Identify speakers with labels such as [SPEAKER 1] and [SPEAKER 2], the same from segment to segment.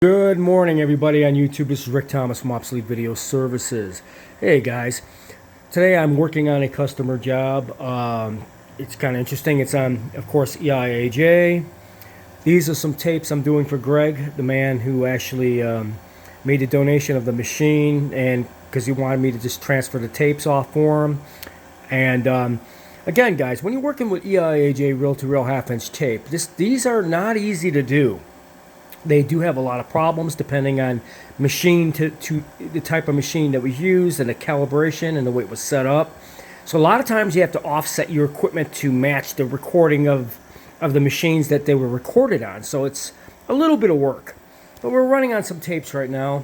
[SPEAKER 1] Good morning, everybody on YouTube. This is Rick Thomas from Obsolete Video Services. Hey, guys. Today I'm working on a customer job. It's kind of interesting. It's on, of course, EIAJ. These are some tapes I'm doing for Greg, the man who actually made the donation of the machine, and because he wanted me to just transfer the tapes off for him. And again, guys, when you're working with EIAJ reel-to-reel half-inch tape, these are not easy to do. They do have a lot of problems depending on machine to the type of machine that was used and the calibration and the way it was set up. So a lot of times you have to offset your equipment to match the recording of the machines that they were recorded on. So it's a little bit of work. But we're running on some tapes right now.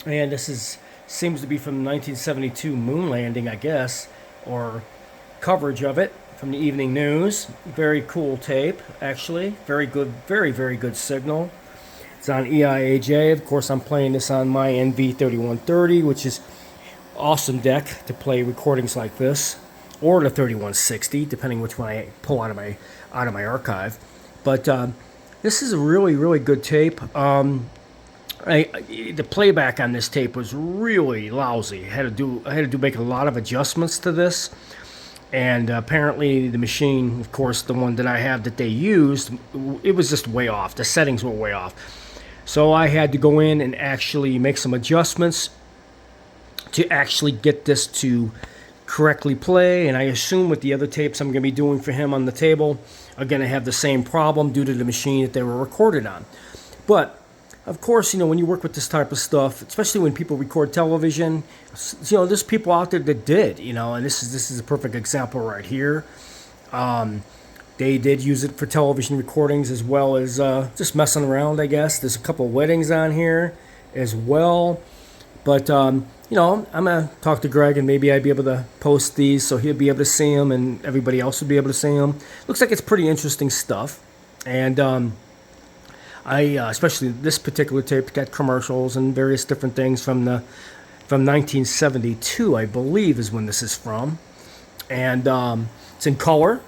[SPEAKER 1] And this seems to be from the 1972 moon landing, I guess, or coverage of it from the evening news. Very cool tape, actually. Very good, very good signal. It's on EIAJ. Of course, I'm playing this on my NV3130, which is awesome deck to play recordings like this, or the 3160, depending which one I pull out of my archive. But this is a really good tape. The playback on this tape was really lousy. I had to make a lot of adjustments to this. And apparently the machine, of course, the one that I have that they used, it was just way off. The settings were way off. So I had to go in and actually make some adjustments to actually get this to correctly play. And I assume with the other tapes I'm going to be doing for him on the table are going to have the same problem due to the machine that they were recorded on. But of course, you know, when you work with this type of stuff, especially when people record television, you know, there's people out there that did, you know, and this is a perfect example right here. They did use it for television recordings as well as just messing around, I guess. There's a couple of weddings on here as well. But, you know, I'm going to talk to Greg and maybe I'd be able to post these so he'll be able to see them and everybody else would be able to see them. Looks like it's pretty interesting stuff. And especially this particular tape, got commercials and various different things from 1972, I believe, is when this is from, and it's in color.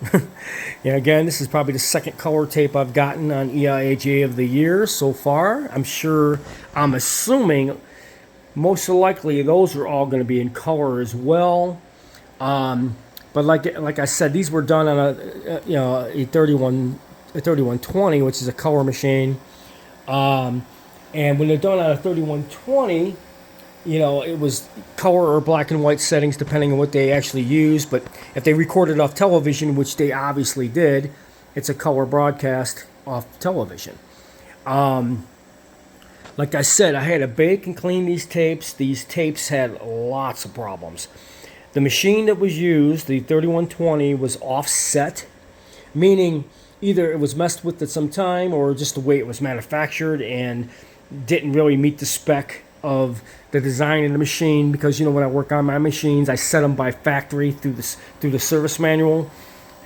[SPEAKER 1] Yeah, again, this is probably the second color tape I've gotten on EIAJ of the year so far. I'm assuming, most likely, those are all going to be in color as well. But like I said, these were done on a 3120, which is a color machine. And when they're done on a 3120, you know, it was color or black and white settings depending on what they actually used. But if they recorded off television, which they obviously did, it's a color broadcast off television. Like I said, I had to bake and clean these tapes. These tapes had lots of problems. The machine that was used, the 3120, was offset, meaning either it was messed with at some time or just the way it was manufactured and didn't really meet the spec of the design of the machine, because, you know, when I work on my machines, I set them by factory through the service manual,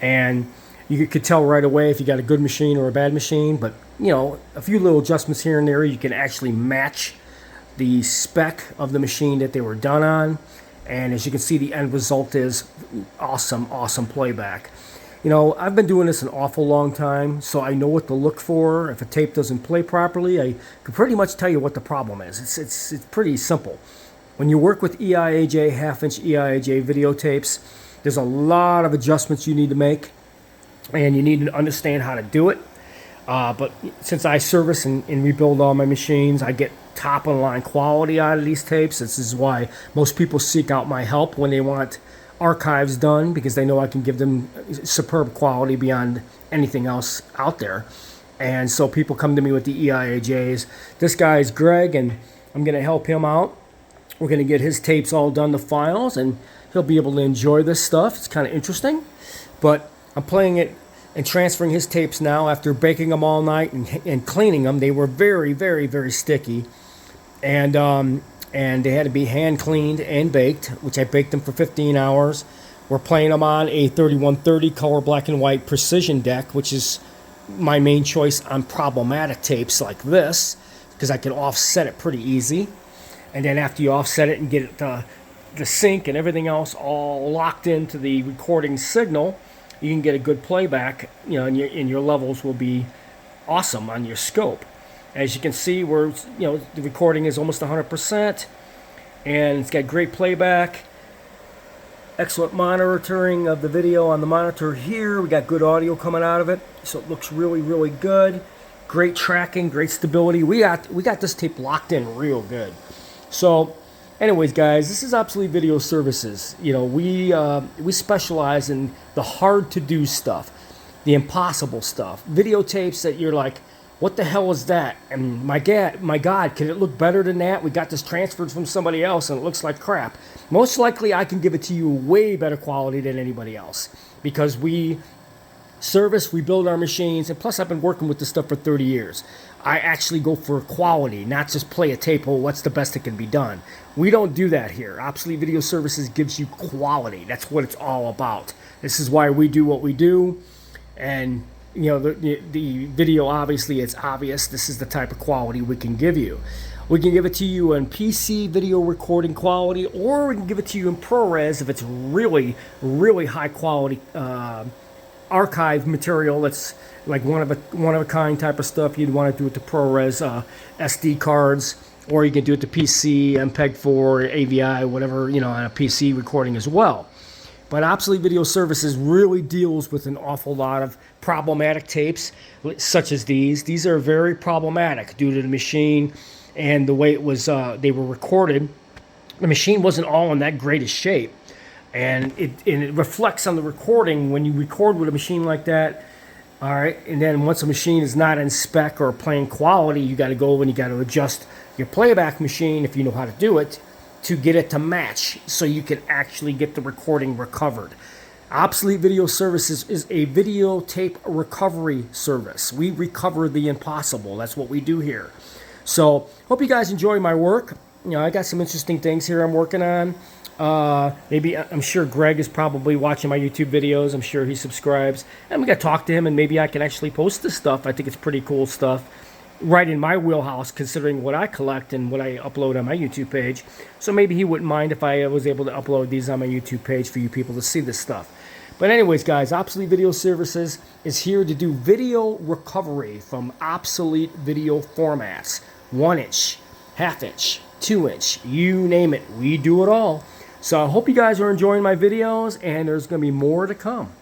[SPEAKER 1] and you could tell right away if you got a good machine or a bad machine. But, you know, a few little adjustments here and there, you can actually match the spec of the machine that they were done on. And as you can see, the end result is awesome playback. You know, I've been doing this an awful long time, so I know what to look for. If a tape doesn't play properly, I can pretty much tell you what the problem is. It's pretty simple. When you work with EIAJ, half-inch EIAJ videotapes, there's a lot of adjustments you need to make, and you need to understand how to do it. But since I service and rebuild all my machines, I get top-of-the-line quality out of these tapes. This is why most people seek out my help when they want archives done, because they know I can give them superb quality beyond anything else out there. And so people come to me with the EIAJs. This guy is Greg, and I'm going to help him out. We're going to get his tapes all done to files, and he'll be able to enjoy this stuff. It's kind of interesting. But I'm playing it and transferring his tapes now after baking them all night and cleaning them. They were very sticky. And they had to be hand cleaned and baked, which I baked them for 15 hours. We're playing them on a 3130 color black and white precision deck, which is my main choice on problematic tapes like this, because I can offset it pretty easy. And then after you offset it and get it, the sync and everything else all locked into the recording signal, you can get a good playback, you know, and your levels will be awesome on your scope. As you can see, the recording is almost 100%, and it's got great playback. Excellent monitoring of the video on the monitor here. We got good audio coming out of it, so it looks really, really good. Great tracking, great stability. We got this tape locked in real good. So, anyways, guys, this is Obsolete Video Services. We specialize in the hard-to-do stuff, the impossible stuff, videotapes that you're like, what the hell is that? And my God, can it look better than that? We got this transferred from somebody else and it looks like crap. Most likely I can give it to you way better quality than anybody else, because we service, we build our machines, and plus I've been working with this stuff for 30 years. I actually go for quality, not just play a tape, oh, what's the best that can be done. We don't do that here. Obsolete Video Services gives you quality. That's what it's all about. This is why we do what we do. And the video, obviously, it's obvious this is the type of quality we can give you. We can give it to you in PC video recording quality, or we can give it to you in ProRes if it's really, really high quality archive material. That's like one of a kind type of stuff. You'd want to do it to ProRes SD cards, or you can do it to PC, MPEG-4, AVI, whatever, on a PC recording as well. But Obsolete Video Services really deals with an awful lot of problematic tapes, such as these. These are very problematic due to the machine and the way it was. They were recorded. The machine wasn't all in that great a shape, and it reflects on the recording when you record with a machine like that. All right, and then once a machine is not in spec or playing quality, you got to go and you got to adjust your playback machine, if you know how to do it, to get it to match so you can actually get the recording recovered. Obsolete Video Services is a videotape recovery service. We recover the impossible. That's what we do here. So, hope you guys enjoy my work. I got some interesting things here I'm working on. Maybe, I'm sure Greg is probably watching my YouTube videos. I'm sure he subscribes. And we got to talk to him, and maybe I can actually post this stuff. I think it's pretty cool stuff. Right in my wheelhouse, considering what I collect and what I upload on my YouTube page. So maybe he wouldn't mind if I was able to upload these on my YouTube page for you people to see this stuff. But anyways, guys, Obsolete Video Services is here to do video recovery from obsolete video formats. 1-inch, half-inch, 2-inch, you name it. We do it all. So I hope you guys are enjoying my videos, and there's going to be more to come.